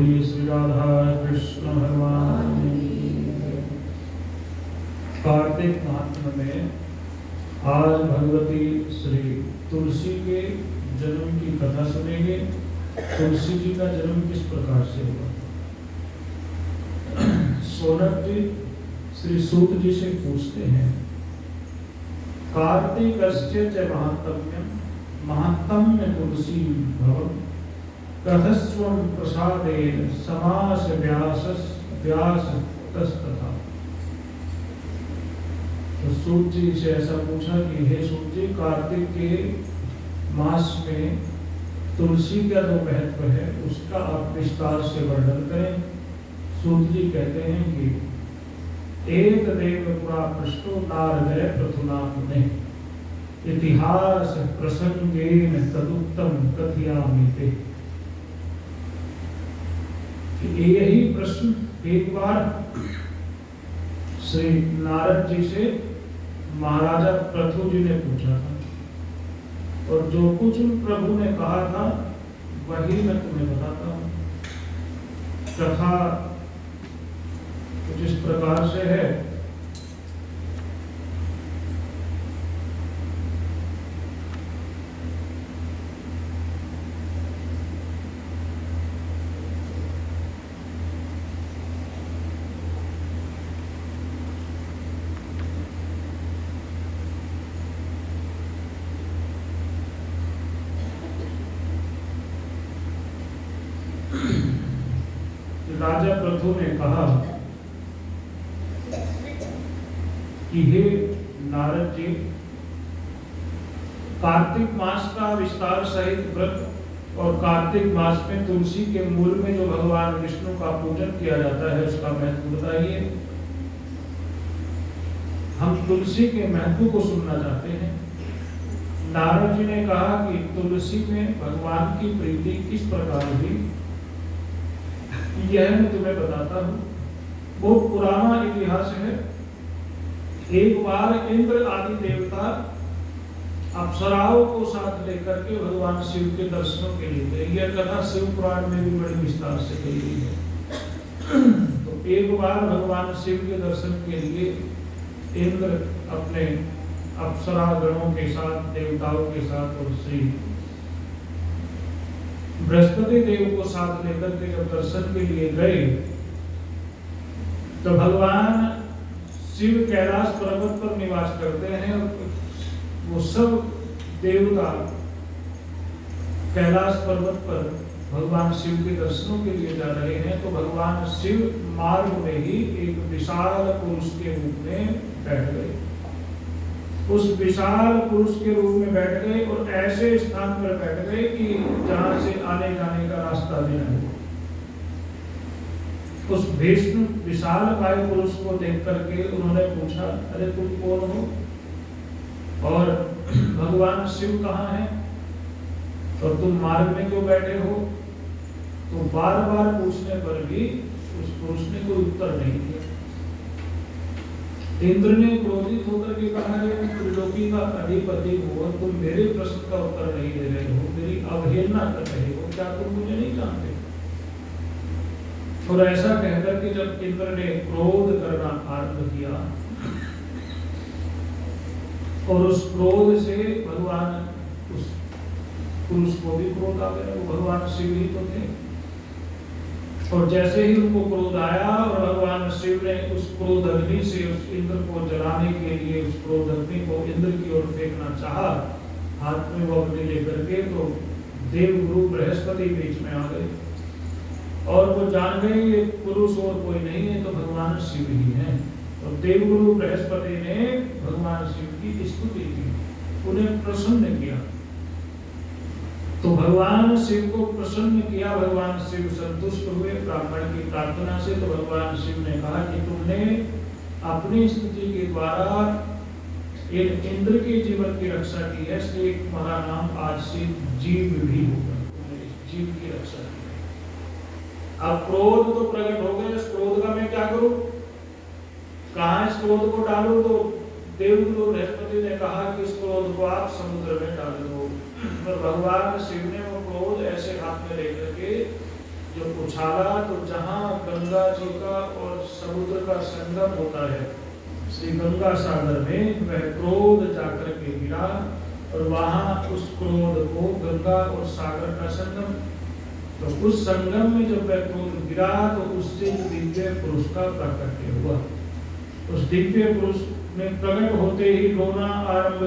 बोलिए श्री राधा कृष्ण भगवान की। कार्तिक महात्म्य में आज भगवती श्री तुलसी के जन्म की कथा सुनेंगे। तुलसी जी का जन्म किस प्रकार से हुआ। सोनक जी श्री सूत जी से पूछते हैं, कार्तिकस्य च महात्म्यम महात्म्य तुलसी भवम् कथस्वं प्रसादेन समास व्यास तस्तथा। तो सूत जी से ऐसा पूछा कि हे सूत जी, कार्तिक के मास में तुलसी का जो महत्व है उसका आप विस्तार से वर्णन करें। सूत जी कहते हैं कि एक देव पुरा पृष्ठो नारदय प्रथुना मुने इतिहास प्रसंगेन तदुक्तम कथयामि ते। यही प्रश्न एक बार श्री नारद जी से महाराजा पृथु जी ने पूछा था, और जो कुछ प्रभु ने कहा था वही मैं तुम्हें बताता हूँ। कथा कुछ इस प्रकार से है। राजा पृथु ने कहा कि हे नारद जी, कार्तिक मास का विस्तार सहित व्रत और कार्तिक मास में तुलसी के मूल में जो भगवान विष्णु का पूजन किया जाता है उसका महत्व बताइए। हम तुलसी के महत्व को सुनना चाहते हैं। नारद जी ने कहा कि तुलसी में भगवान की प्रीति किस प्रकार हुई, यह मैं तुम्हें बताता हूँ। बहुत पुराना इतिहास है। एक बार इंद्र आदि देवता अप्सराओं को साथ लेकर के भगवान शिव के दर्शनों के लिए गए। यह कथा शिव पुराण में भी बड़ी विस्तार से कही गई है। तो एक बार भगवान शिव के दर्शन के लिए इंद्र अपने अप्सरा गणों के साथ, देवताओं के साथ और श्री बृहस्पति देव को साथ लेकर के जब दर्शन के लिए गए तो भगवान शिव कैलाश पर्वत पर निवास करते हैं। वो सब देवता कैलाश पर्वत पर भगवान शिव के दर्शनों के लिए जा रहे हैं। तो भगवान शिव मार्ग में ही एक विशाल पुरुष के रूप में बैठ गए। उस विशाल पुरुष के रूप में बैठ गए और ऐसे स्थान पर बैठ गए कि जहां से आने जाने का रास्ता भी नहीं। उस विष्णु विशाल काय पुरुष को देख करके उन्होंने पूछा, अरे तुम कौन हो और भगवान शिव कहाँ हैं और तुम मार्ग में क्यों बैठे हो। तो बार बार पूछने पर भी उस पुरुष ने कोई उत्तर नहीं दिया। इंद्र ने क्रोधित होकर के कहा, त्रिलोकी का अधिपति हो, तुम मेरे प्रश्न का उत्तर नहीं दे रहे हो, मेरी अवहेलना कर रहे हो, क्या तुम मुझे नहीं जानते। और ऐसा कहकर के जब इंद्र ने क्रोध करना आरंभ किया और उस क्रोध से भगवान उस पुरुष को भी क्रोध आ गया। वो भगवान शिव ही तो थे। और जैसे ही उनको क्रोध आया और भगवान शिव ने उस क्रोध अग्नि से उस इंद्र को जलाने के लिए उस क्रोध अग्नि को इंद्र की ओर फेंकना चाहा, हाथ में वो अग्नि लेकर के, तो देवगुरु बृहस्पति बीच में आ गए और वो जान गए ये पुरुष और कोई नहीं है तो भगवान शिव ही है। और देवगुरु बृहस्पति ने भगवान शिव की स्तुति की, उन्हें प्रसन्न किया। तो भगवान शिव को प्रसन्न किया, भगवान शिव संतुष्ट हुए ब्राह्मण की प्रार्थना से। तो भगवान शिव ने कहा कि तुमने अपनी स्तुति के द्वारा इंद्र के जीवन की रक्षा की है, इसलिए तुम्हारा नाम आज से जीव भी होगा। जीव की रक्षा की। अब क्रोध तो प्रकट हो गया, इस क्रोध का मैं क्या करूं, कहां इस क्रोध को डालूं। तो देवगुरु बृहस्पति ने कहा कि इस क्रोध को आप समुद्र में डाल दो। पर भगवान शिव ने वो क्रोध ऐसे हाथ में लेकर के जो उछाला तो जहाँ गंगा जी का और समुद्र का संगम होता है श्री गंगा सागर में, वह क्रोध जाकर के गिरा और वहाँ उस क्रोध को गंगा और सागर का संगम, तो उस संगम में जब वह क्रोध गिरा तो उससे दिव्य पुरुष का प्राकट्य हुआ। उस दिव्य पुरुष ने प्रकट होते ही रोना आरंभ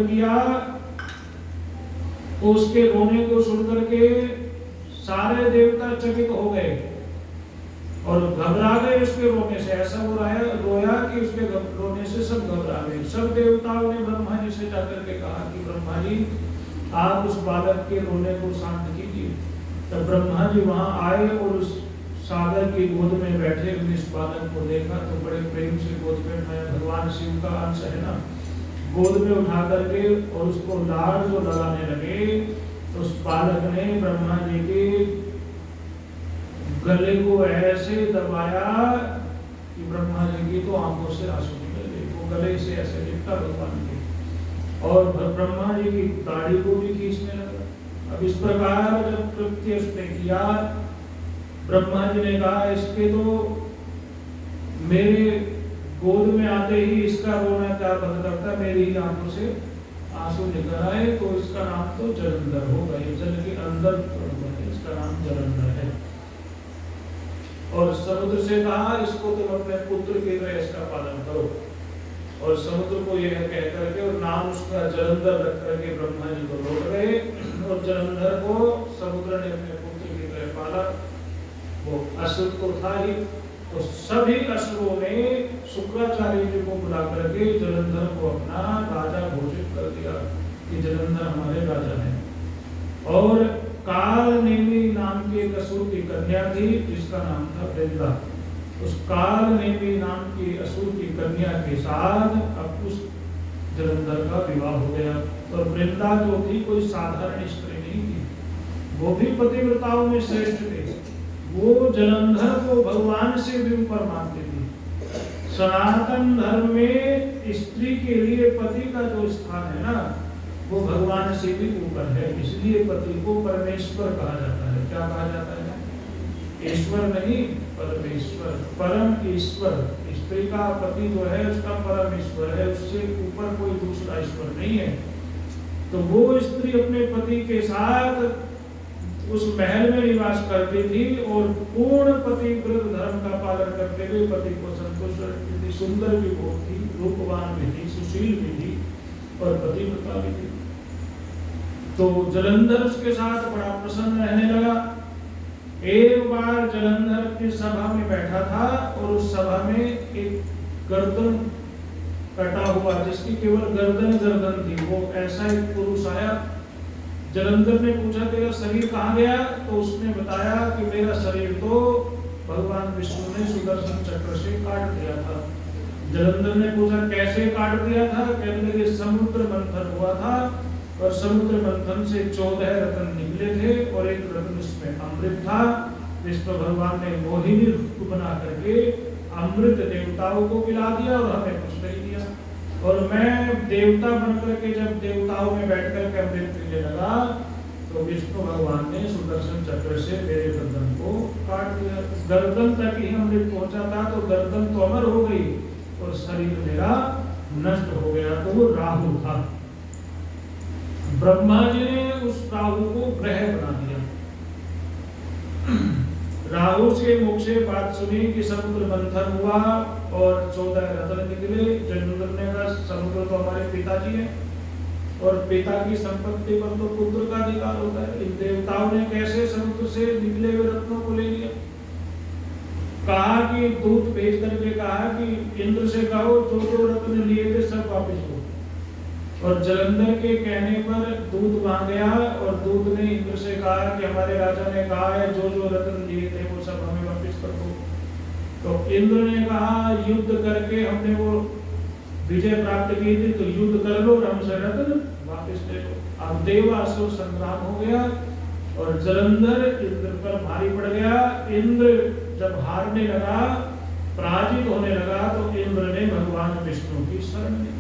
किया तो उसके रोने को सुनकर के सारे देवता चकित हो गए और घबरा गए उसके रोने से। ऐसा वो रोया कि उसके रोने से सब घबरा गए। सब देवताओं ने ब्रह्मा जी से जाकर के कहा कि ब्रह्मा जी आप उस बालक के रोने को शांत कीजिए। तब ब्रह्मा जी वहां आए और उस सागर की गोद में बैठे हुए इस बालक को देखा तो बड़े प्रेम से गोद में, मैं भगवान शिव का अंश है ना, गोद में उठा करके और उसको लाड़ जो लगाने लगे तो उस बालक ने ब्रह्मा जी के गले को ऐसे दबाया कि ब्रह्मा जी की तो आंखों से आंसू निकल गए। वो गले से ऐसे लिपटा भगवान के और ब्रह्मा जी की दाढ़ी को भी खींचने लगा। अब इस प्रकार जब कृत्य उसने किया, ब्रह्मा जी ने कहा इसके तो मेरे गोद में आते ही इसका रोना क्या बंद करता, मेरी ही आंखों से आंसू निकल आए, तो इसका नाम तो जलंधर होगा। ये जल के अंदर इसका नाम जलंधर है। और समुद्र से कहा इसको तुम अपने पुत्र की तरह इसका पालन करो। और समुद्र को यह कह करके और नाम उसका जलंधर रख करके ब्रह्मा जी को लौट गए और जलंधर को समुद्र ने अपने पुत्र की तरह पाला। वो असुर तो था ही, तो सभी असुरों ने शुक्राचार्य जी को बुला करके जलंधर को अपना राजा घोषित कर दिया कि जलंधर हमारे राजा हैं। और काल नेमी नाम की एक असुर की कन्या थी जिसका नाम था वृंदा। उस काल नेमी नाम की असुर की कन्या के साथ अब उस जलंधर का विवाह हो गया। और वृंदा जो थी कोई साधारण स्त्री नहीं थी, वो भी पतिव्रताओं में श्रेष्ठ थे। वो जलंधर को भगवान से भी ऊपर मानती थी। सनातन धर्म में स्त्री के लिए पति का जो स्थान है ना, वो भगवान से भी ऊपर है। इसलिए पति को परमेश्वर कहा जाता है। क्या कहा जाता है? ईश्वर नहीं, परमेश्वर, परम ईश्वर। स्त्री का पति जो है उसका परम ईश्वर है, उससे ऊपर कोई दूसरा ईश्वर नहीं है। तो वो स्त्री अपने पति के साथ उस महल में निवास करती थी और पूर्ण पतिव्रत धर्म का पालन करते हुए पति को संतुष्ट रखती थी। सुंदर भी बहुत थी, रूपवान भी थी, सुशील भी थी और पतिव्रता भी थी। तो जलंधर उसके साथ बड़ा प्रसन्न रहने लगा। एक बार जलंधर अपनी सभा में बैठा था और उस सभा में एक गर्दन कटा हुआ जिसकी केवल गर्दन थी, वो ऐसा एक पुरुष आया। जलंधर ने पूछा तेरा शरीर कहाँ गया? तो उसने बताया कि मेरा शरीर तो भगवान विष्णु ने सुदर्शन चक्र से काट दिया था। जलंधर ने पूछा कैसे काट दिया था? कहने लगे समुद्र मंथन हुआ था और समुद्र मंथन से 14 रत्न निकले थे और एक रत्न इसमें अमृत था। विष्णु भगवान ने मोहिनी रूप बना करके अमृत देवताओं को पिला दिया और हमें कुछ नहीं दिया। और मैं देवता बनकर के जब देवताओं में बैठ कर के अमृत पीने लगा तो विष्णु भगवान ने सुदर्शन चक्र से मेरे गर्दन को काट दिया। गर्दन तक ही अमृत पहुंचा था तो गर्दन तो अमर हो गई और शरीर मेरा नष्ट हो गया। तो वो राहु था। ब्रह्मा जी ने उस राहु को ग्रह बना दिया। राहु के मुख से बात सुनी कि समुद्र मंथन हुआ और 14 रत्न निकले। जलंधर ने कहा समुद्र तो हमारे पिताजी हैं और पिता की संपत्ति पर तो पुत्र का अधिकार होता है। इन देवताओं ने कैसे समुद्र से निकले हुए रत्नों को ले लिया? कहा कि दूत भेज करके कहा कि इंद्र से कहो जो जो रत्न लिए थे सब वापस हो। और जलंधर के कहने पर दूत वहां गया और दूत ने इंद्र से कहा कि हमारे राजा ने कहा है जो जो रत्न लिए थे वो सब हमें वापस कर दो। तो इंद्र ने कहा युद्ध करके हमने वो विजय प्राप्त की थी तो युद्ध कर लो और हमसे रत्न वापस ले लो। अब देवासुर संग्राम हो गया और जलंधर इंद्र पर भारी पड़ गया। इंद्र जब हारने लगा, पराजित होने लगा तो इंद्र ने भगवान विष्णु की शरण ली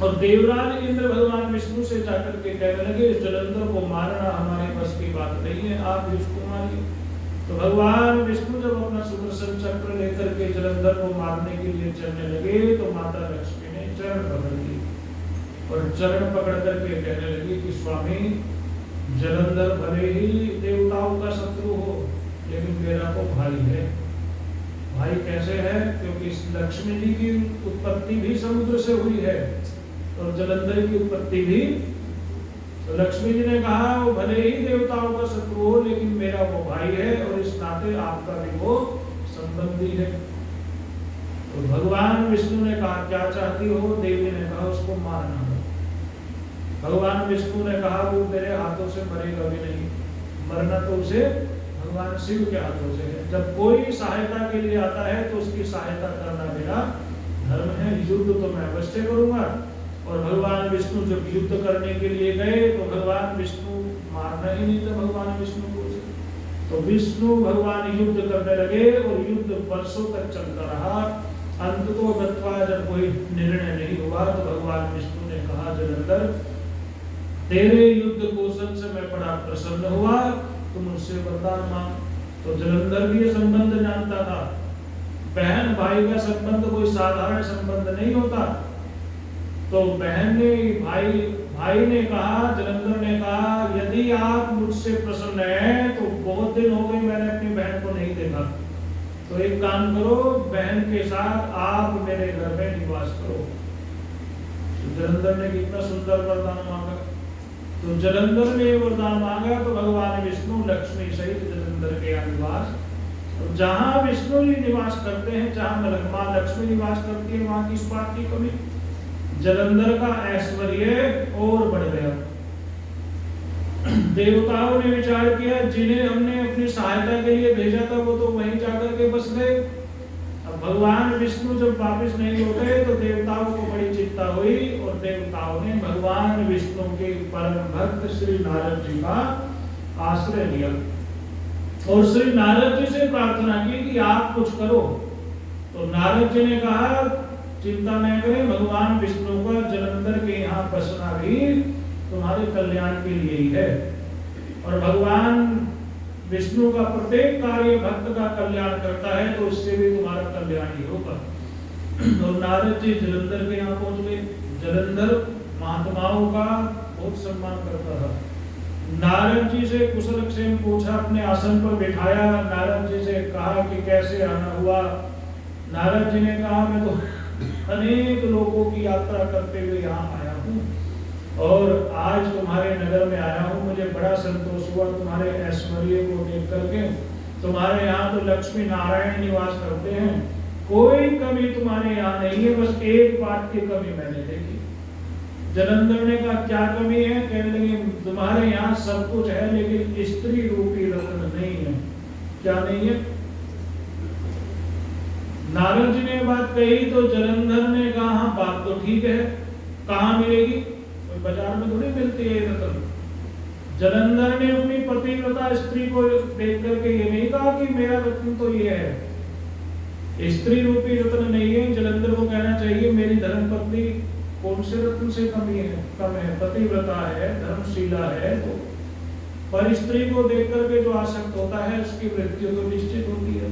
और देवराज इंद्र भगवान विष्णु से जाकर के कहने लगे इस जलंधर को मारना हमारे बस की बात नहीं आप भी उसको मारिए। तो भगवान विष्णु जब अपना सुदर्शन चक्र लेकर के जलंधर को मारने के लिए चलने लगे तो माता लक्ष्मी ने चरण पकड़ ली और चरण पकड़ करके कहने लगी कि स्वामी, जलंधर भले ही देवताओं का शत्रु हो लेकिन मेरा तो भाई है। भाई कैसे है? क्योंकि इस लक्ष्मी जी की उत्पत्ति भी समुद्र से हुई है और जलंधर की उत्पत्ति भी। तो लक्ष्मी जी ने कहा वो भले ही देवताओं का शत्रु हो लेकिन मेरा वो भाई है और इस नाते आपका भी वो संबंधी है। तो भगवान विष्णु ने कहा क्या चाहती हो? देवी ने कहा उसको मारना। भगवान विष्णु ने कहा वो मेरे हाथों से मरेगा भी नहीं, मरना तो उसे भगवान शिव के हाथों से है। जब कोई सहायता के लिए आता है तो उसकी सहायता करना मेरा धर्म है। युद्ध तो मैं अवश्य करूंगा। और भगवान विष्णु जब युद्ध करने के लिए गए तो भगवान विष्णु मारना ही नहीं था भगवान विष्णु को। तो विष्णु भगवान युद्ध करने लगे और युद्ध वर्षों तक चलता रहा। अंत को गत्वा जब कोई निर्णय नहीं हुआ तो भगवान विष्णु ने कहा जलंधर, तेरे युद्ध कौशल से मैं बड़ा प्रसन्न हुआ, तुम मुझसे वरदान मांग। तो जलंधर भी ये संबंध जानता था। बहन भाई का संबंध कोई साधारण संबंध नहीं होता। तो बहन ने भाई ने कहा, जलंधर ने कहा यदि आप मुझसे प्रसन्न हैं तो बहुत दिन हो गए मैंने अपनी बहन को नहीं देखा, तो एक काम करो, बहन के साथ आप मेरे घर में निवास करो। तो जलंधर ने कितना सुंदर वरदान मांगा। तो जलंधर ने वरदान मांगा तो भगवान विष्णु लक्ष्मी सहित जलंधर के यहाँ निवास। तो जहाँ विष्णु जी निवास करते हैं, जहाँ माँ लक्ष्मी निवास करती है, वहाँ किस बात की कमी? जलंधर का ऐश्वर्य और बढ़ गया। देवताओं ने विचार किया जिन्हें हमने अपनी सहायता के लिए भेजा था वो तो वहीं जाकर के बस गए। अब भगवान विष्णु जब वापस नहीं हो गए तो देवताओं को बड़ी चिंता हुई और देवताओं ने भगवान विष्णु के परम भक्त श्री नारद जी का आश्रय लिया और श्री नारद जी से प्रार्थना की कि आप कुछ करो। तो नारद जी ने कहा चिंता न करें, भगवान विष्णु का जलंधर के यहाँ बसना भी तुम्हारे कल्याण के लिए ही है और भगवान विष्णु का प्रत्येक कार्य भक्त का कल्याण करता है तो इससे भी तुम्हारा कल्याण ही होगा। तो नारद जी जलंधर के यहाँ पहुंच गए। जलंधर महात्माओं का बहुत सम्मान करता था। नारद जी से कुशल क्षेम पूछा, अपने आसन पर बिठाया, नारद जी से कहा कि कैसे आना हुआ। नारद जी ने कहा मैं तो अनेक लोगों की यात्रा करते हुए यहाँ आया हूँ और आज तुम्हारे नगर में आया हूँ। मुझे बड़ा संतोष हुआ तुम्हारे ऐश्वर्य को देख करके। तुम्हारे यहाँ तो लक्ष्मी नारायण निवास करते हैं, कोई कमी तुम्हारे यहाँ नहीं है, बस एक बात की कमी मैंने देखी। जलंधर ने कहा क्या कमी है? कहने लगे तुम्हारे यहाँ सब कुछ है लेकिन स्त्री रूपी रत्न नहीं है। क्या नहीं है? नारद जी ने बात कही तो जलंधर ने कहा हाँ बात तो ठीक है, कहाँ मिलेगी? कोई बाजार में थोड़ी मिलती है रत्न। जलंधर ने अपनी पतिव्रता स्त्री को देख करके ये नहीं कहा कि मेरा रत्न तो ये है, स्त्री रूपी रत्न नहीं है। जलंधर को कहना चाहिए मेरी धर्मपत्नी कौन से रत्न से कम है, पतिव्रता है, धर्मशीला है। तो पर स्त्री को देख करके जो आसक्त होता है उसकी मृत्यु तो निश्चित होती है।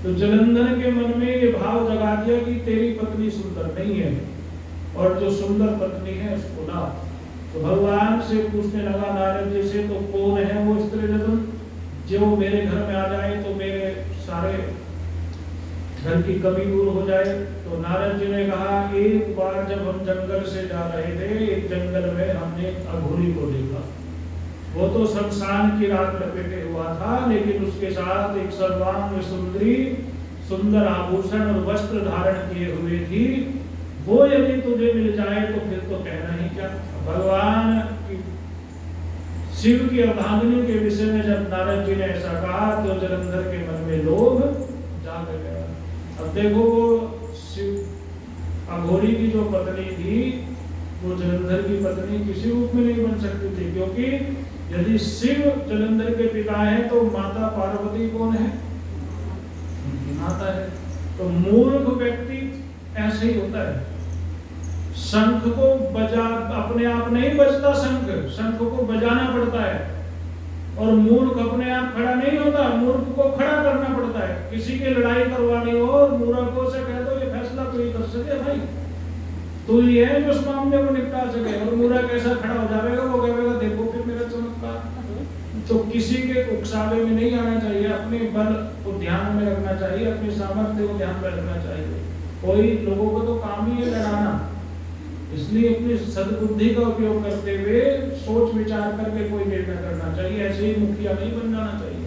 तो जलंधर के मन में ये भाव जगा दिया कि तेरी पत्नी सुंदर नहीं है और जो सुंदर पत्नी है उसको ला। तो भगवान से पूछने लगा नारद जी से, तो कौन है वो स्त्री रत्न जो मेरे घर में आ जाए तो मेरे सारे घर की कमी दूर हो जाए? तो नारद जी ने कहा एक बार जब हम जंगल से जा रहे थे, एक जंगल में हमने अघोरी को देखा। वो तो शमशान की रात लपेटे हुआ था लेकिन उसके साथ एक सर्वांग सुंदरी सुंदर आभूषण और वस्त्र धारण किए हुए थी। वो यदि तुझे मिल जाए तो फिर तो कहना ही क्या। भगवान शिव की अर्धांगिनी के विषय में जब नारद जी ने ऐसा कहा तो जलंधर के मन में लोभ जाग गया। अब देखो शिव अघोरी की जो पत्नी थी वो जलंधर की पत्नी किसी रूप में नहीं बन सकती थी, क्योंकि यदि शिव जलंधर के पिता हैं तो माता पार्वती कौन है? उनकी माता है। तो मूर्ख व्यक्ति ऐसे ही होता है। शंख को बजा अपने आप नहीं बजता, शंख को बजाना पड़ता है। और मूर्ख अपने आप खड़ा नहीं होता, मूर्ख को खड़ा करना पड़ता है। किसी की लड़ाई करवानी हो और मूर्खों से कह दो ये फैसला तू ही कर सके भाई, तू ही है जो उस मामले को निपटा सके, और मूर्ख ऐसा खड़ा हो जाएगा, वो कहेगा देखो फिर मेरा चमत्कार। तो किसी के उकसावे में नहीं आना चाहिए, अपने बल को ध्यान में रखना चाहिए, अपनी सामर्थ्य को ध्यान में रखना चाहिए। कोई लोगों को तो काम ही है लड़ाना, इसलिए अपनी सद्बुद्धि का उपयोग करते हुए सोच विचार करके कोई निर्णय करना चाहिए, ऐसे ही मुखिया नहीं बन जाना चाहिए।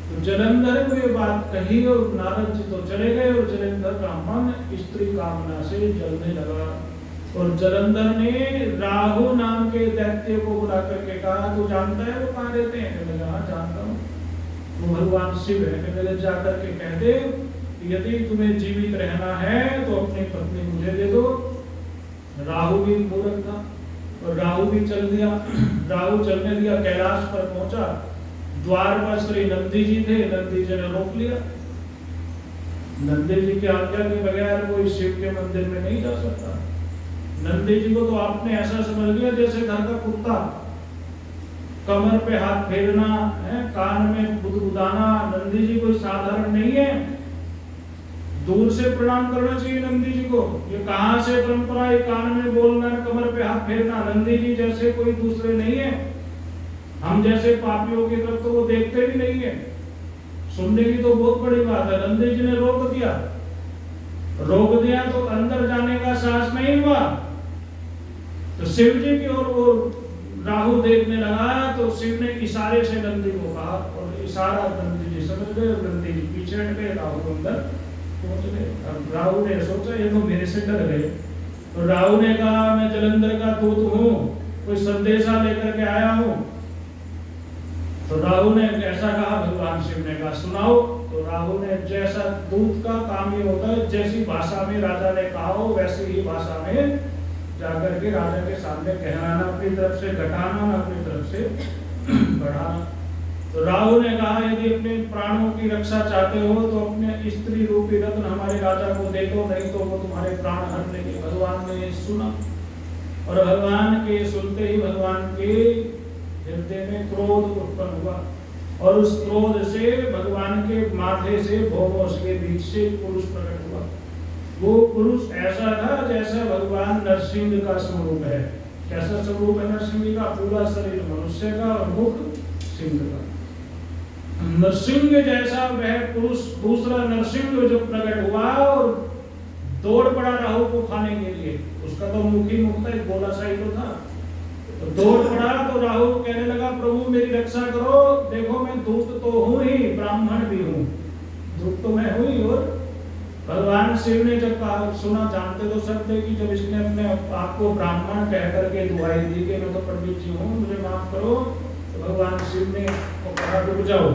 तो जलंधर को ये बात कही और नारद जी तो चले गए, और जलंधर का मन स्त्री कामना से जलने लगा। और जलंधर ने राहु नाम के दैत्य को बुला करके कहा, तू जानता है वो कहाँ रहते हैं? कहने लगा हाँ जानता हूँ, वो भगवान शिव है। कहने लगे जाकर के कह दे यदि तुम्हें जीवित रहना है तो अपनी पत्नी मुझे दे दो। राहु भी मूर्ख था और राहु भी चल दिया। राहु चलने दिया, कैलाश पर पहुंचा, द्वार पर श्री नंदी जी थे, नंदी जी ने रोक लिया। नंदी जी की आज्ञा के बगैर कोई शिव के मंदिर में नहीं जा सकता। नंदी जी को तो आपने ऐसा समझ लिया जैसे घर का कुत्ता, कमर पे हाथ फेरना है, कान में बुदबुदाना। नंदी जी कोई साधारण नहीं है, दूर से प्रणाम करना चाहिए नंदी जी को। ये कहां से परंपरा है कान में बोलना, कमर पे हाथ फेरना? नंदी जी जैसे कोई दूसरे नहीं है, हम जैसे पापियों की तरफ तो वो देखते भी नहीं है। सुनने की तो बहुत बड़ी बात है, नंदी जी ने रोक दिया तो अंदर जाने का साहस नहीं हुआ। तो शिव जी की ओर वो राहु देखने लगा, तो शिव ने इशारे से नंदी को कहा, और इशारा नंदी जी समझ गए, नंदी जी पीछे हट गए, राहु को अंदर पहुंच गए। अब राहु ने सोचा ये तो मेरे से डर गए, तो राहु ने कहा मैं जलंधर का दूत हूँ, कोई संदेशा लेकर के आया हूँ। तो राहु ने ऐसा कहा, भगवान शिव ने कहा सुनाओ। तो राहु ने जैसा दूत का काम ये होता है, जैसी भाषा में राजा ने कहा हो वैसी ही भाषा में जाकर के राजा के सामने कहना, अपनी तरफ से घटाना, अपनी तरफ से बढ़ाना। तो राहु ने कहा यदि अपने प्राणों की रक्षा चाहते हो तो अपने स्त्री रूपी रत्न हमारे राजा को दे दो, नहीं तो वो तुम्हारे प्राण हर लेंगे। भगवान ने सुना, और भगवान के सुनते ही भगवान के हृदय में क्रोध उत्पन्न हुआ, और उस क्रोध से भगवान के माथे से भौमों के बीच से पुरुष प्रकट हुआ। वो पुरुष ऐसा था जैसा भगवान नरसिंह का स्वरूप है। कैसा स्वरूप है नरसिंह का? पूरा शरीर मनुष्य का और मुख सिंह का। नरसिंह जैसा वह पुरुष दूसरा नरसिंह जो प्रकट हुआ और दौड़ पड़ा राहु को खाने के लिए। उसका तो मुख ही मुख था, एक गोला सा ही तो था। तो दौड़ पड़ा तो राहु कहने लगा प्रभु मेरी रक्षा करो, देखो मैं दूत तो हूँ ही, ब्राह्मण भी हूँ, दूत तो मैं हुई। और भगवान शिव ने जब सुना, जानते तो सब थे कि जब इसने अपने आप को ब्राह्मण कह करके दुहाई दी कि मैं तो पंडित जी हूँ, मुझे माफ करो, तो भगवान शिव ने कहा रुक जाओ।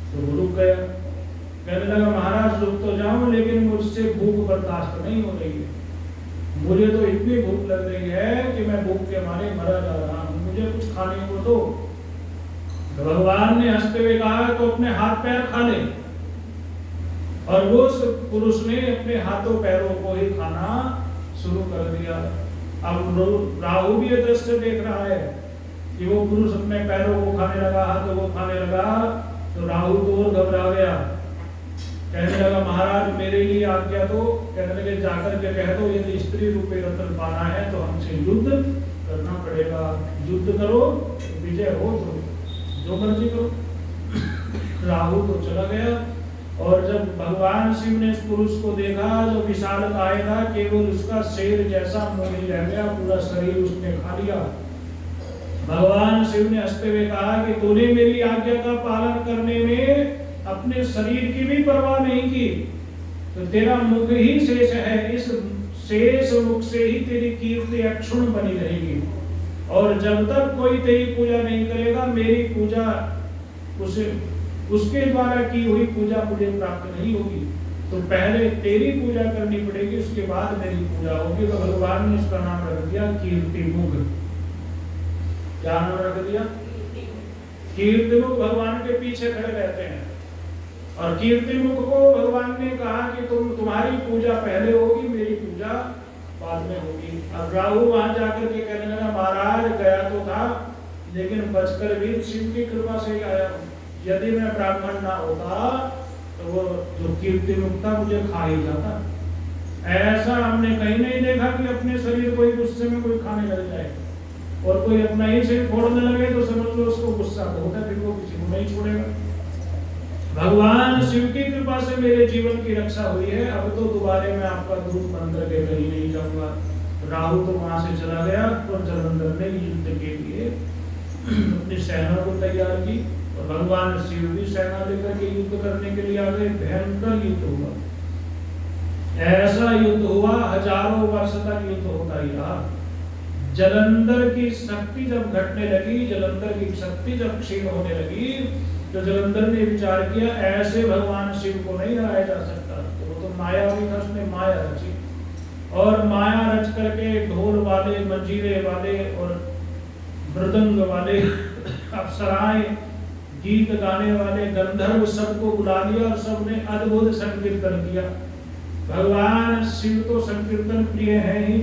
तो वो रुक गया, कहने लगा महाराज रुक तो जाऊं लेकिन मुझसे भूख बर्दाश्त नहीं हो रही है, मुझे तो इतनी भूख लग रही है कि मैं भूख के मारे मरा जा रहा हूँ, मुझे कुछ खाने को दो। तो भगवान ने हंसते हुए कहा तो अपने हाथ पैर खा ले। और वो पुरुष ने अपने हाथों पैरों को ही खाना शुरू कर दिया। अब राहु भी ये दृश्य देख रहा है कि वो पुरुष अपने पैरों को खाने लगा, हाथों को खाने लगा। तो राहु तो और घबरा गया, कहने लगा महाराज मेरे लिए आज्ञा दो। कहने लगे जाकर के कह दो यदि स्त्री रूपी रत्न पाना है तो हमसे युद्ध करना पड़ेगा, युद्ध करो विजय हो तो जो मर्जी करो। राहु तो चला गया, और जब भगवान शिव ने इस पुरुष को देखा जो विशालकाय था, केवल उसका शेर जैसा मुंह ही रह गया, पूरा शरीर उसने खा लिया। भगवान शिव ने हंसते हुए कहा कि तूने मेरी आज्ञा का पालन करने में अपने शरीर की भी परवाह नहीं की, तो तेरा मुख ही शेष है, इस शेष मुख से ही तेरी कीर्ति अक्षुण बनी रहेगी, और जब तक कोई तेरी पूजा नहीं करेगा मेरी पूजा उसके द्वारा की हुई पूजा मुझे प्राप्त नहीं होगी। तो पहले तेरी पूजा करनी पड़ेगी, उसके बाद मेरी पूजा होगी। तो भगवान ने इसका नाम रख दिया कीर्ति मुख। क्या नाम रख दिया? कीर्ति मुख। भगवान के पीछे खड़े रहते हैं, और कीर्ति मुख को भगवान ने कहा कि तुम्हारी पूजा पहले होगी, मेरी पूजा बाद में होगी। अब राहु वहां जाकर के कहने लगा महाराज गया तो था लेकिन बचकर भी शिव की कृपा से ही आया हूँ। यदि मैं ब्राह्मण ना होता तो वो जो कीर्ति मुक्ता मुझे खा ही जाता। ऐसा हमने कहीं नहीं देखा कि अपने शरीर को गुस्से में कोई खाने लग जाए, और कोई अपना ही सिर फोड़ने लगे तो समझ लो उसको गुस्सा बहुत है, फिर वो किसी को नहीं छोड़ेगा। भगवान शिव की कृपा से मेरे जीवन की रक्षा हुई है। अब तो दोबारा मैं आपका दूध बंद करके कहीं नहीं जाऊंगा। राहु तो वहां से चला गया और जलंधर ने युद्ध के लिए अपनी सेना को तैयार की, और भगवान शिव भी सेना लेकर के युद्ध करने के लिए आ गए। भयंकर युद्ध हुआ, ऐसा युद्ध हुआ, हजारों वर्ष तक युद्ध होता ही रहा। जलंधर की शक्ति जब घटने लगी, जलंधर की शक्ति जब क्षीण होने लगी, तो जलंधर ने विचार किया ऐसे भगवान शिव को नहीं हराया जा सकता। तो वो तो माया भी था, उसने माया रची, और माया रच करके ढोल वाले, मंजीरे वाले और मृदंग वाले, अप्सराएं, गीत गाने वाले, गंधर्व सबको बुला लिया और सबने अद्भुत संकीर्तन किया। भगवान शिव तो संकीर्तन प्रिय है ही,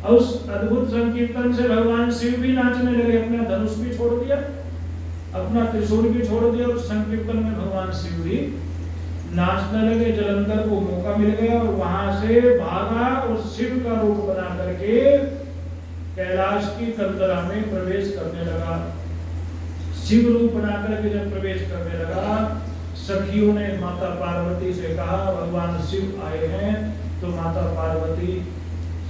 और उस अद्भुत संकीर्तन से भगवान शिव भी नाचने लगे। अपना धनुष भी छोड़ दिया, अपना त्रिशूल भी छोड़ दिया, और संकीर्तन में भगवान शिव भी नाचने लगे। जलंधर को मौका मिल गया और वहां से भागा और शिव का रूप बना करके कैलाश की कंदरा में प्रवेश करने लगा। शिव रूप बना करके जब प्रवेश करने लगा, सखियों ने माता पार्वती से कहा भगवान शिव आए हैं। तो माता पार्वती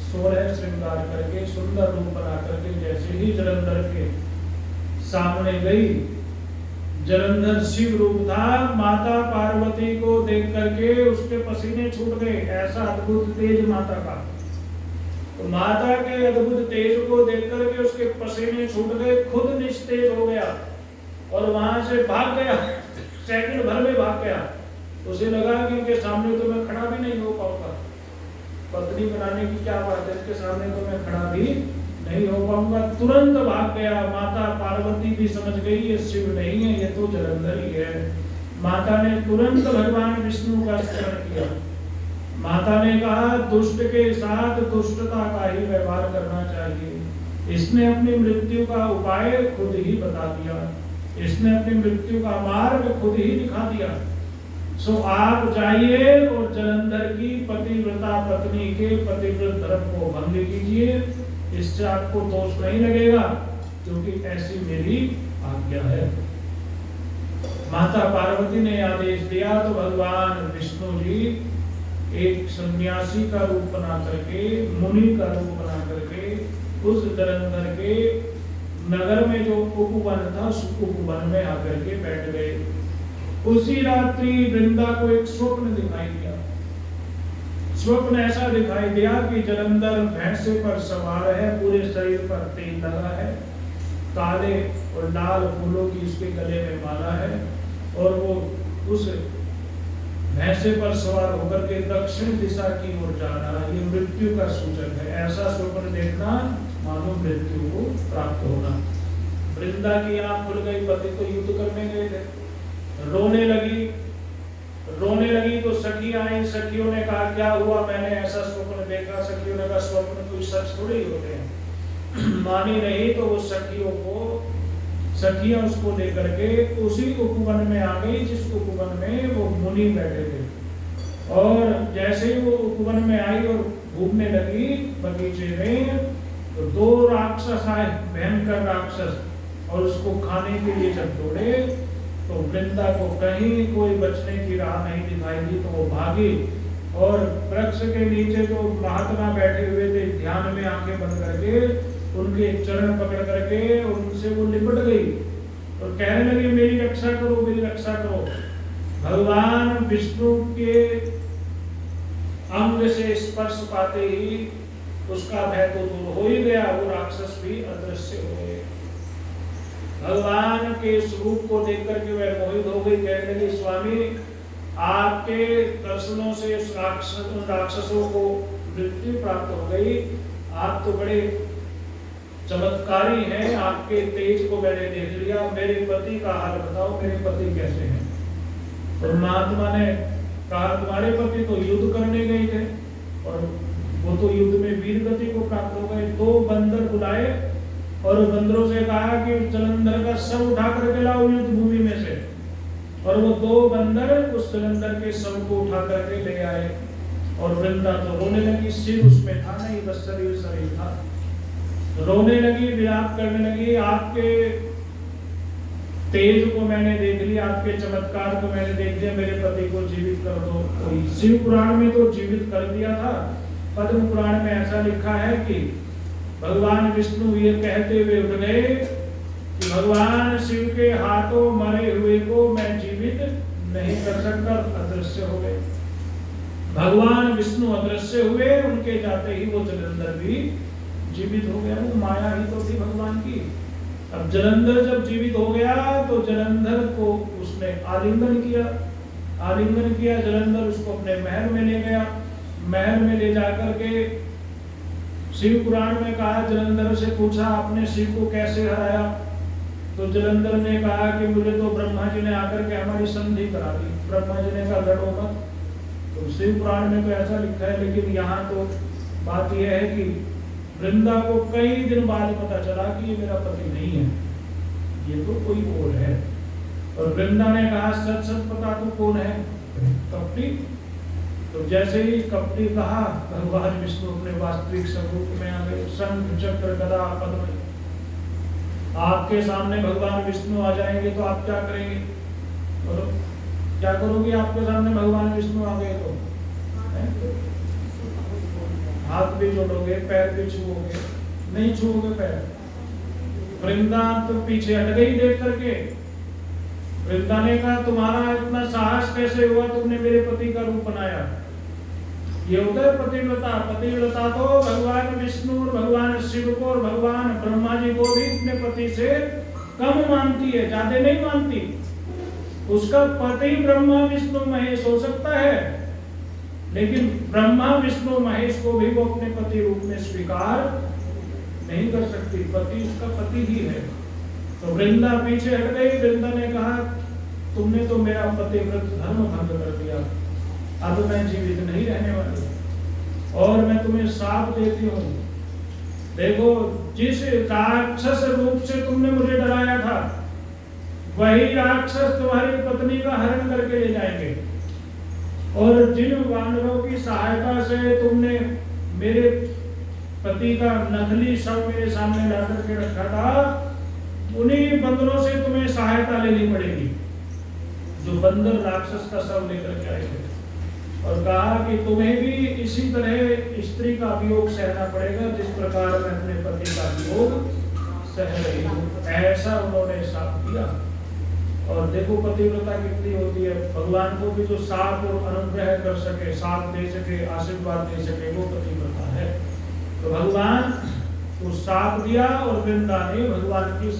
16 श्रृंगार करके सुंदर रूप बना करके जैसे ही जलंधर के सामने गई, जलंधर शिव रूप था, माता पार्वती को देख करके उसके पसीने छूट गए। ऐसा अद्भुत तेज माता का, तो माता के अद्भुत तेज को देख करके उसके पसीने छूट गए, खुद निस्तेज हो गया और वहां से भाग गया, सेकंड भर में भाग गया। उसे लगा कि इनके सामने तो मैं खड़ा भी नहीं हो पाऊंगा, पत्नी बनाने की क्या बात है, इसके सामने तो मैं खड़ा भी नहीं हो पाऊंगा। तुरंत भाग गया। माता पार्वती भी समझ गई ये शिव नहीं है, ये तो जलंधर ही है। माता ने तुरंत भगवान विष्णु का स्मरण किया। माता ने कहा दुष्ट के साथ दुष्टता का ही व्यवहार करना चाहिए। इसने अपनी मृत्यु का उपाय खुद ही बता दिया, इसने अपनी मृत्यु का मार्ग खुद ही दिखा दिया। सो आप जाइए और जलंधर की पतिव्रता पत्नी के पतिव्रत धर्म को भंग कीजिए, इससे आपको दोष नहीं लगेगा, क्योंकि ऐसी मेरी आज्ञा है। माता पार्वती ने आदेश दिया तो भगवान विष्णु जी एक सन्यासी का रूप बना करके, मुनि का रूप बना करके उस जलंधर के नगर में जो उपवन था उस उपवन में आकर के बैठ गए। उसी रात्रि वृंदा को एक स्वप्न दिखाई दिया। स्वप्न ऐसा दिखाई दिया कि जलंधर भैंसे पर सवार है, पूरे शरीर पर तेल लगा है, काले और लाल फूलों की उसके गले में माला है, और वो उस भैंसे पर सवार होकर के दक्षिण दिशा की ओर जा रहा है। ये मृत्यु का सूचक है। ऐसा स्वप्न देखना मानो मृत्यु को प्राप्त होना। वृंदा की आंख खुल गई, पति तो युद्ध करने गए थे, रोने लगी तो सखी आई। सखियों ने कहा क्या हुआ, मैंने ऐसा स्वप्न देखा। सखियों ने कहा स्वप्न कोई सच थोड़ी होते हैं। मानी नहीं तो वो सखियां उसको लेकर के उसी उपवन में आ गई जिस उपवन में वो मुनि बैठे थे। और जैसे ही वो उपवन में आई और घूमने लगी बगीचे में, तो 2 राक्षस आए, भयंकर राक्षस, और उसको खाने के लिए जब दौड़े तो वृंदा को कहीं कोई बचने की राह नहीं दिखाई दी, तो वो भागी और वृक्ष के नीचे जो महात्मा बैठे हुए थे ध्यान में आंखें बंद करके उनके चरण पकड़ करके उनसे वो लिपट गई और कहने लगी मेरी रक्षा करो, मेरी रक्षा करो। भगवान विष्णु के अंग से स्पर्श पाते ही उसका भय तो दूर हो ही गया, वो राक्षस भी अदृश्य हो गए। भगवान के स्वरूप को देख करके वह मोहित हो गई, कहने लगी स्वामी आपके दर्शनों से उस राक्षसों को मृत्यु प्राप्त हो गई। आप तो बड़े चमत्कारी हैं, आपके तेज को मैंने देख लिया। मेरे पति का हाल बताओ, मेरे पति कैसे हैं? और महात्मा ने कहा तुम्हारे पति तो युद्ध करने गए थे और वो तो युद्ध में वीर गति को प्राप्त हो गए। 2 बंदर बुलाए और बंदरों से कहा कि जलंधर का सब उठा करके लाओ युद्ध भूमि में से। और वो 2 बंदर उस जलंधर के सब को उठा करके ले आए। और वृंदा तो रोने लगी, सिर उसमें था नहीं, बस शरीर था। रोने लगी, विलाप करने लगी, आपके तेज को मैंने देख लिया, आपके चमत्कार को मैंने देख लिया, मेरे पति को जीवित कर दो। शिव पुराण में तो जीवित कर दिया था, पद्म पुराण में ऐसा लिखा है कि भगवान विष्णु ये कहते हुए उठ गए कि भगवान शिव के हाथों मरे हुए को मैं जीवित नहीं कर सकता, अदृश्य हो गए। भगवान विष्णु अदृश्य हुए, उनके जाते ही वो जलंधर भी जीवित हो गया। वो माया ही तो थी भगवान की। अब जलंधर जब जीवित हो गया तो जलंधर को उसने आलिंगन किया। जलंधर उसको अपने महल में ले गया। महल में ले जाकर के शिव पुराण में कहा, जलंधर से पूछा आपने शिव को कैसे हराया? तो जलंधर ने कहा कि मुझे तो ब्रह्मा जी ने आकर के हमारी संधि करा दी। ब्रह्मा जी ने कहा लड़ो मत। तो शिव पुराण में तो ऐसा लिखा है, लेकिन यहाँ तो बात यह है कि वृंदा को कई दिन बाद पता चला कि ये मेरा पति नहीं है, ये तो कोई और है। और वृंदा ने कहा सच सच पता तो कौन है? कपटी। तो जैसे ही कपटी कहा, भगवान विष्णु अपने वास्तविक स्वरूप में आ गए। शंख चक्र गदा पद्म। आपके सामने भगवान विष्णु आ जाएंगे तो आप क्या करेंगे? बोलो क्या करोगे? आपके सामने भगवान विष्णु आ गए तो हाथ भी जोड़ोगे, पैर भी छुओगे? नहीं छुओगे पैर। वृंदा तो पीछे हट गई देख करके। वृंदा ने कहा तुम्हारा इतना साहस कैसे हुआ, तुमने मेरे पति का रूप बनाया? ये होता है पतिव्रता। पतिव्रता तो भगवान विष्णु और भगवान शिव को और भगवान ब्रह्मा जी को भी अपने पति से कम मानती है, ज्यादा नहीं मानती। उसका पति ब्रह्मा विष्णु महेश हो सकता है, लेकिन ब्रह्मा विष्णु महेश को भी वो अपने पति रूप में स्वीकार नहीं कर सकती। पति उसका पति ही है। तो वृंदा पीछे हट गई। वृंदा ने कहा तुमने तो मेरा पतिव्रत धर्म भंग कर दिया, अब मैं जीवित नहीं रहने वाली और मैं तुम्हें शाप देती हूँ। देखो जिस राक्षस रूप से तुमने मुझे डराया था, वही राक्षस तुम्हारी पत्नी का हरण करके ले जाएंगे। और जिन वानरों की सहायता से तुमने मेरे पति का नकली शव मेरे सामने ला करके रखा था, उन्हीं बंदरों से तुम्हें सहायता लेनी पड़ेगी, जो बंदर राक्षस का शव लेकर के आए थे। और कहा कि तुम्हें भी इसी तरह स्त्री का वियोग सहना पड़ेगा, जिस प्रकार मैं अपने पति का वियोग सह रही हूँ। ऐसा उन्होंने शाप दिया। और देखो पतिव्रता कितनी होती है। भगवान को भी जो शाप और अनुग्रह कर सके, शाप दे सके, आशीर्वाद दे सके, वो पतिव्रता है। तो भगवान को शाप दिया और वृंदा ने भगवान के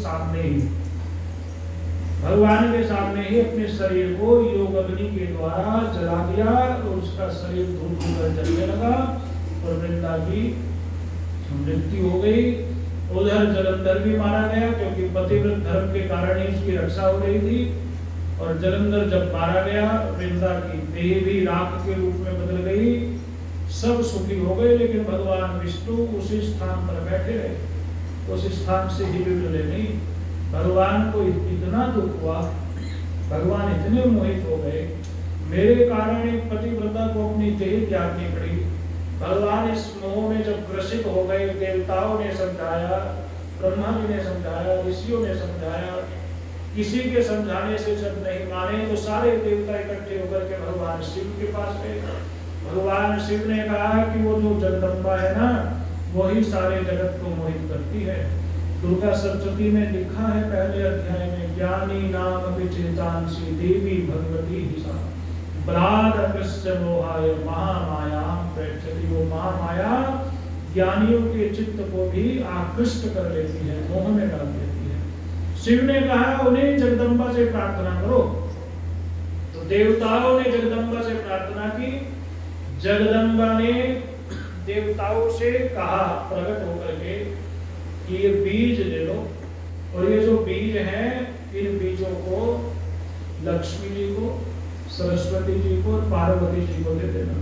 सामने ही अपने शरीर को योग अग्नि के द्वारा जला दिया और उसका शरीर धूप धूप जलने लगा और वृंदा की मृत्यु हो गई। उधर जलंधर भी मारा गया, क्योंकि पतिव्रत धर्म के कारण ही उसकी रक्षा हो रही थी। और जलंधर जब मारा गया, वृंदा की देह भी राख के रूप में बदल गई। सब सुखी हो गए, लेकिन भगवान विष्णु उसी स्थान पर बैठे रहे, उस स्थान से हिलने नहीं। भगवान को इतना दुख हुआ, भगवान इतने मोहित हो गए, मेरे कारण एक पतिव्रता को अपनी देह त्यागनी पड़ी। भगवान इस मोह में जब ग्रसित हो गए, देवताओं ने समझाया, ब्रह्मा जी ने समझाया, ऋषियों ने समझाया, किसी के समझाने से जब नहीं माने तो सारे देवता इकट्ठे होकर के भगवान शिव के पास गए। भगवान शिव ने कहा कि वो जो जगदम्बा है ना, वही सारे जगत को मोहित करती है। दुर्गा सप्तशती में लिखा है पहले अध्याय में, ज्ञानी नाम विचितांसी देवी भगवती हिसा ब्राद कृष्ण मोहाय महामाया प्रचति। वो महामाया ज्ञानियों के चित्त को भी आकृष्ट कर लेती है, मोह में डाल देती है। शिव ने कहा उन्हें जगदम्बा से प्रार्थना करो। तो देवताओं ने जगदम्बा से प्रार्थना की। जगदम्बा ने देवताओं से कहा प्रकट होकर के कि ये बीज ले लो, और ये जो बीज हैं इन बीजों को लक्ष्मी जी को, सरस्वती जी को और पार्वती जी को दे देना।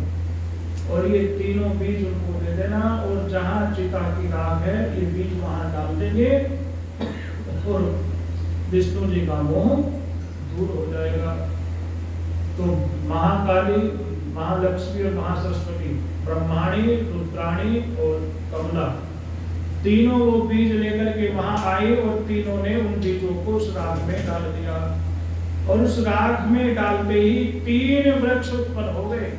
और ये तीनों बीज उनको दे देना, और जहाँ चिता की राख है ये बीज वहां डाल देंगे और विष्णु जी का मोह दूर हो जाएगा। तो महाकाली, महालक्ष्मी और महासरस्वती, ब्रह्माणी, रुद्राणी और कमला, तीनों वो बीज लेकर के वहां आए और तीनों ने उन बीजों को उस राख में डाल दिया। और उस राख में डालते ही 3 वृक्ष उत्पन्न हो गए,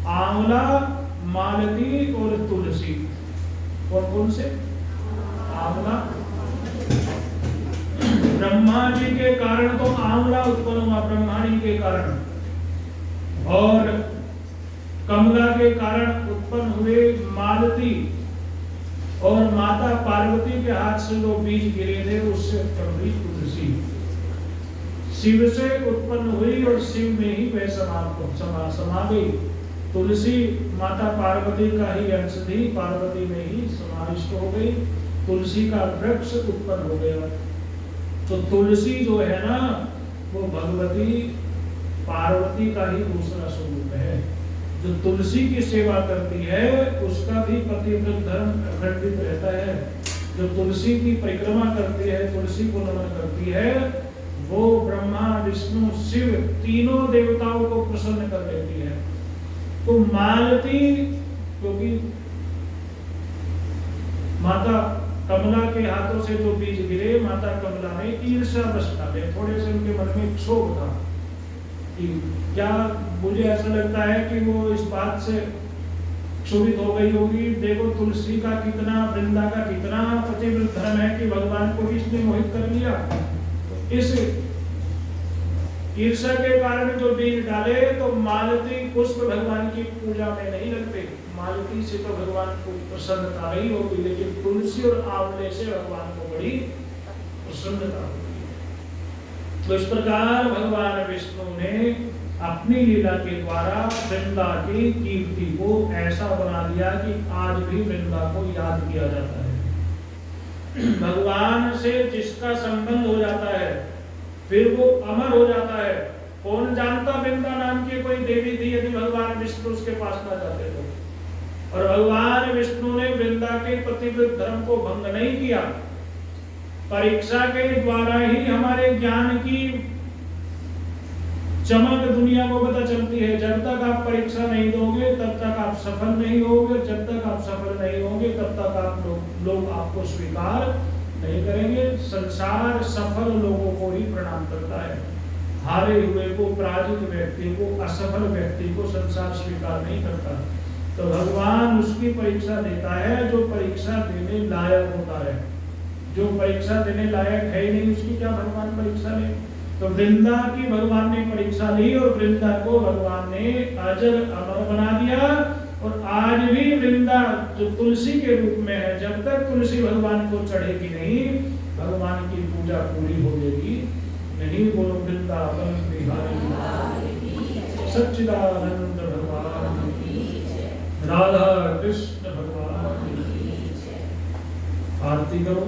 आंवला, मालती और तुलसी। कौन कौन से? आंवला, ब्रह्मा जी के कारण तो आंवला उत्पन्न हुआ, ब्रह्मा जी के कारण, और कमला के कारण उत्पन्न हुए मालती, और माता पार्वती के हाथ से जो बीज गिरे थे उससे उत्पन्न हुई तुलसी। शिव से उत्पन्न हुई और शिव में ही वह समा गई। तुलसी माता पार्वती का ही अंश थी, पार्वती में ही समाविष्ट हो गई, तुलसी का वृक्ष उत्पन्न हो गया। तो तुलसी जो है ना, वो भगवती पार्वती का ही दूसरा स्वरूप है। जो तुलसी की सेवा करती है उसका भी पतिव्रत धर्म अखंडित रहता है। जो तुलसी की परिक्रमा करती है, तुलसी को नमन करती है, वो ब्रह्मा, विष्णु, शिव तीनों देवताओं को प्रसन्न कर देती है। तो मालती, क्योंकि माता कमला के हाथों से जो बीज गिरे, माता कमला ने ईर्ष्यावश डाले, थोड़े से उनके मन में क्षोभ था कि क्या, मुझे ऐसा लगता है कि वो इस बात से क्षोभित हो गई होगी, देखो तुलसी का कितना, वृंदा का कितना पतिव्रत धर्म है कि भगवान को किसने मोहित कर लिया। तो इस ईर्ष्या के कारण जो बीज डाले, तो मालती पुष्प भगवान की पूजा में नहीं लगते, मालती से तो भगवान को प्रसन्नता नहीं होती, लेकिन तुलसी और आंवले से भगवान को बड़ी प्रसन्नता होती है। तो इस प्रकार भगवान विष्णु ने अपनी लीला के द्वारा वृंदा की कीर्ति को ऐसा बना दिया कि आज भी वृंदा को याद किया जाता है। भगवान से जिसका संबंध हो जाता है फिर वो अमर हो जाता है। कौन जानता वृंदा नाम की कोई देवी थी यदि भगवान विष्णु उसके पास ना जाते तो। और भगवान विष्णु ने वृंदा के पतिव्रत धर्म को भंग नहीं किया। परीक्षा के द्वारा ही हमारे ज्ञान की चमक दुनिया को पता चलती है। जब तक आप परीक्षा नहीं दोगे तब तक आप सफल नहीं होगे, जब तक आप सफल नहीं होंगे तब तक आप लोग आपको स्वीकार नहीं करेंगे। संसार सफल लोगों को ही प्रणाम करता है, हारे हुए को, पराजित व्यक्ति को, असफल व्यक्ति को संसार स्वीकार नहीं करता। तो भगवान उसकी परीक्षा देता है जो परीक्षा देने लायक होता है। जो परीक्षा देने लायक है ही नहीं उसकी क्या भगवान परीक्षा ले। तो वृंदा की भगवान ने परीक्षा ली और वृंदा को भगवान ने अजर अमर बना दिया। और आज भी वृंदा जो तुलसी के रूप में है, जब तक तुलसी भगवान को चढ़ेगी नहीं भगवान की पूजा पूरी होगी नहीं। बोलो वृंदावन बिहारी सच्चिदानंद भगवान, राधा कृष्ण भगवान। आरती करो।